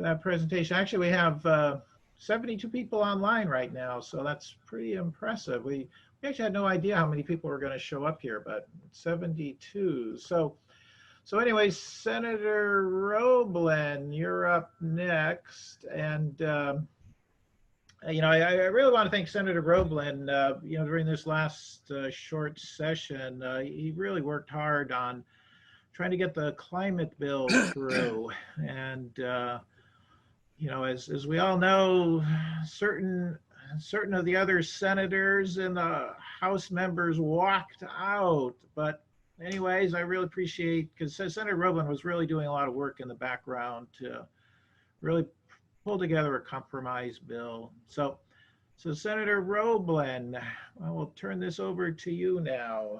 that presentation. Actually, we have 72 people online right now, so that's pretty impressive. We actually had no idea how many people were going to show up here, but 72. So anyway, Senator Roblin, you're up next. And, I really want to thank Senator Roblin. During this last short session, he really worked hard on trying to get the climate bill through. And, as we all know, certain of the other senators and the House members walked out. But anyways, I really appreciate, because Senator Roblin was really doing a lot of work in the background to really pull together a compromise bill. So Senator Roblin, I will turn this over to you now.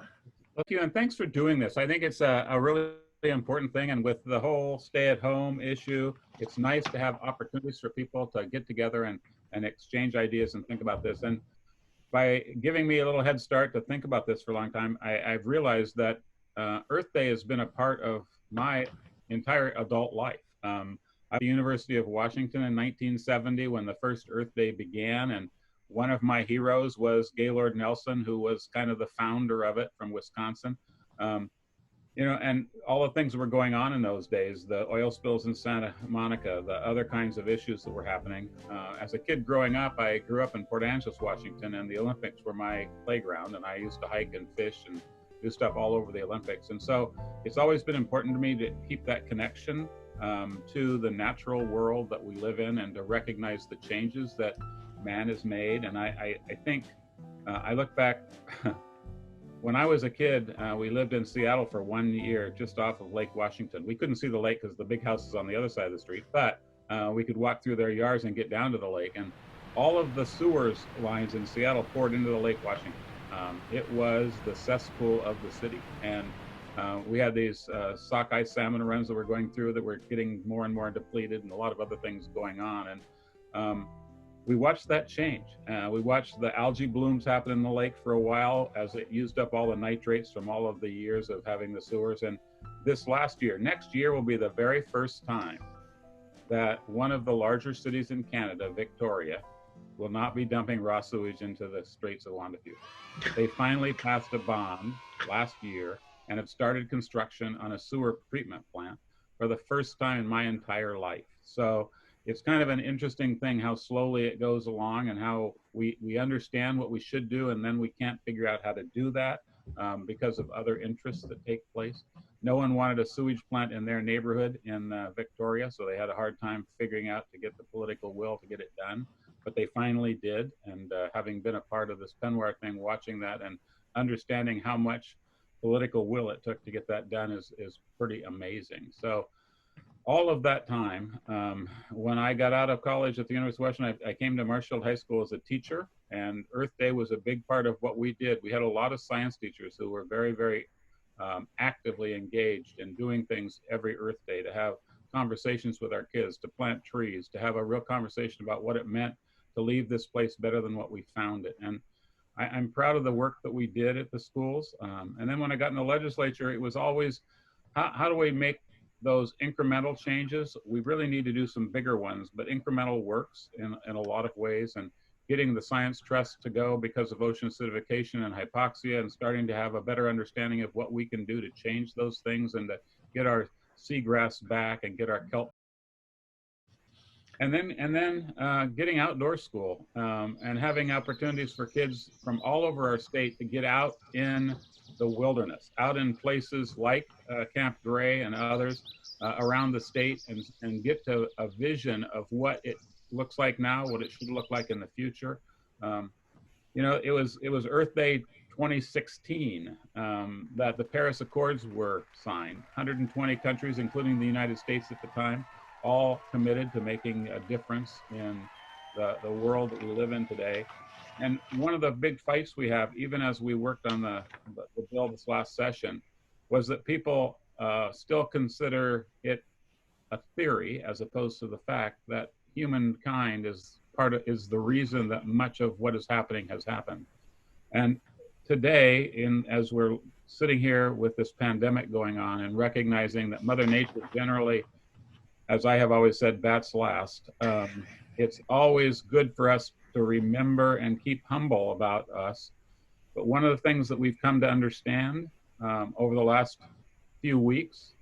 Thank you, and thanks for doing this. I think it's a really important thing, and with the whole stay-at-home issue, it's nice to have opportunities for people to get together and exchange ideas and think about this. And by giving me a little head start to think about this for a long time, I've realized that Earth Day has been a part of my entire adult life. At the University of Washington in 1970, when the first Earth Day began, and one of my heroes was Gaylord Nelson, who was kind of the founder of it from Wisconsin. And all the things that were going on in those days, the oil spills in Santa Monica, the other kinds of issues that were happening. As a kid growing up, I grew up in Port Angeles, Washington, and the Olympics were my playground, and I used to hike and fish and do stuff all over the Olympics. And so it's always been important to me to keep that connection to the natural world that we live in, and to recognize the changes that man has made. And I think I look back when I was a kid, we lived in Seattle for 1 year, just off of Lake Washington. We couldn't see the lake because the big house is on the other side of the street, but we could walk through their yards and get down to the lake. And all of the sewers lines in Seattle poured into the Lake Washington. It was the cesspool of the city. And we had these sockeye salmon runs that were going through that were getting more and more depleted, and a lot of other things going on. And we watched that change. We watched the algae blooms happen in the lake for a while as it used up all the nitrates from all of the years of having the sewers. And next year will be the very first time that one of the larger cities in Canada, Victoria, will not be dumping raw sewage into the Straits of Longitude. They finally passed a bond last year and have started construction on a sewer treatment plant for the first time in my entire life. So it's kind of an interesting thing how slowly it goes along, and how we understand what we should do, and then we can't figure out how to do that because of other interests that take place. No one wanted a sewage plant in their neighborhood in Victoria, so they had a hard time figuring out to get the political will to get it done. But they finally did, and having been a part of this Penwar thing, watching that and understanding how much political will it took to get that done is pretty amazing. So all of that time, when I got out of college at the University of Washington, I came to Marshfield High School as a teacher, and Earth Day was a big part of what we did. We had a lot of science teachers who were very, very actively engaged in doing things every Earth Day, to have conversations with our kids, to plant trees, to have a real conversation about what it meant to leave this place better than what we found it. And I'm proud of the work that we did at the schools. And then when I got in the legislature, it was always, how do we make those incremental changes? We really need to do some bigger ones, but incremental works in a lot of ways. And getting the science trust to go because of ocean acidification and hypoxia, and starting to have a better understanding of what we can do to change those things, and to get our seagrass back and get our kelp. And then getting outdoor school and having opportunities for kids from all over our state to get out in the wilderness, out in places like Camp Gray and others around the state, and get to a vision of what it looks like now, what it should look like in the future. It was Earth Day 2016 that the Paris Accords were signed. 120 countries, including the United States at the time, all committed to making a difference in the world that we live in today. And one of the big fights we have, even as we worked on the bill this last session, was that people still consider it a theory, as opposed to the fact that humankind is the reason that much of what is happening has happened. And today, as we're sitting here with this pandemic going on, and recognizing that Mother Nature generally as I have always said, bats last. It's always good for us to remember and keep humble about us. But one of the things that we've come to understand over the last few weeks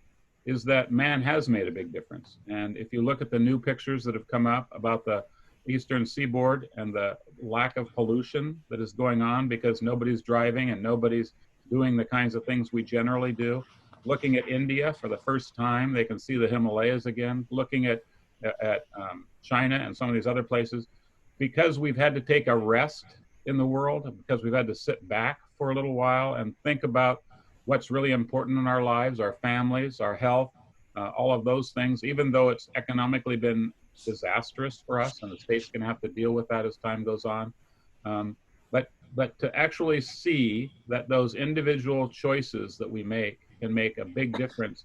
is that man has made a big difference. And if you look at the new pictures that have come up about the eastern seaboard and the lack of pollution that is going on because nobody's driving and nobody's doing the kinds of things we generally do. Looking at India for the first time, they can see the Himalayas again. Looking at China and some of these other places, because we've had to take a rest in the world, because we've had to sit back for a little while and think about what's really important in our lives, our families, our health, all of those things, even though it's economically been disastrous for us and the state's going to have to deal with that as time goes on. But to actually see that those individual choices that we make can make a big difference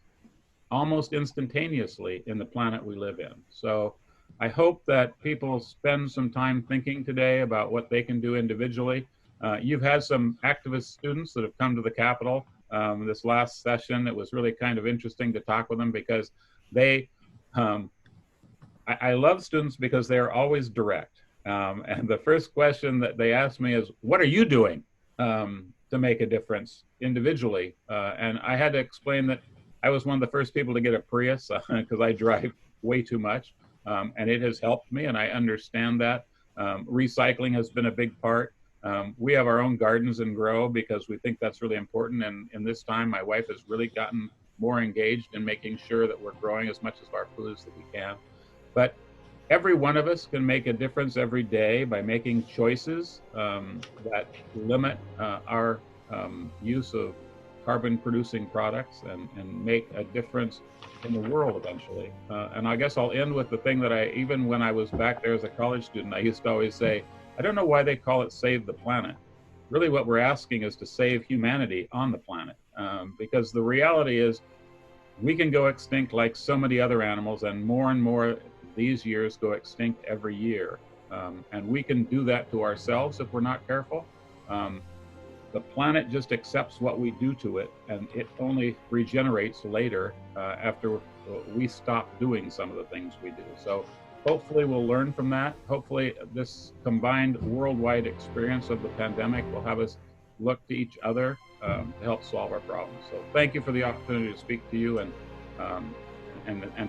almost instantaneously in the planet we live in. So I hope that people spend some time thinking today about what they can do individually. You've had some activist students that have come to the Capitol this last session. It was really kind of interesting to talk with them because they, I love students because they're always direct. And the first question that they asked me is, what are you doing to make a difference individually? And I had to explain that I was one of the first people to get a Prius because I drive way too much. And it has helped me, and I understand that. Recycling has been a big part. We have our own gardens and grow because we think that's really important. And in this time, my wife has really gotten more engaged in making sure that we're growing as much of our foods that we can. But every one of us can make a difference every day by making choices that limit our use of carbon producing products and make a difference in the world eventually. And I guess I'll end with the thing that even when I was back there as a college student, I used to always say, I don't know why they call it Save the Planet. Really what we're asking is to save humanity on the planet. Because the reality is we can go extinct like so many other animals, and more these years go extinct every year. And we can do that to ourselves if we're not careful. The planet just accepts what we do to it, and it only regenerates later after we stop doing some of the things we do. So hopefully we'll learn from that. Hopefully this combined worldwide experience of the pandemic will have us look to each other to help solve our problems. So thank you for the opportunity to speak to you, and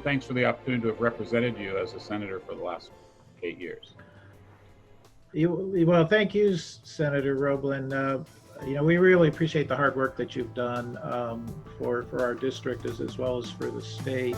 thanks for the opportunity to have represented you as a senator for the last 8 years. Well, thank you, Senator Roblin. We really appreciate the hard work that you've done for our district as well as for the state.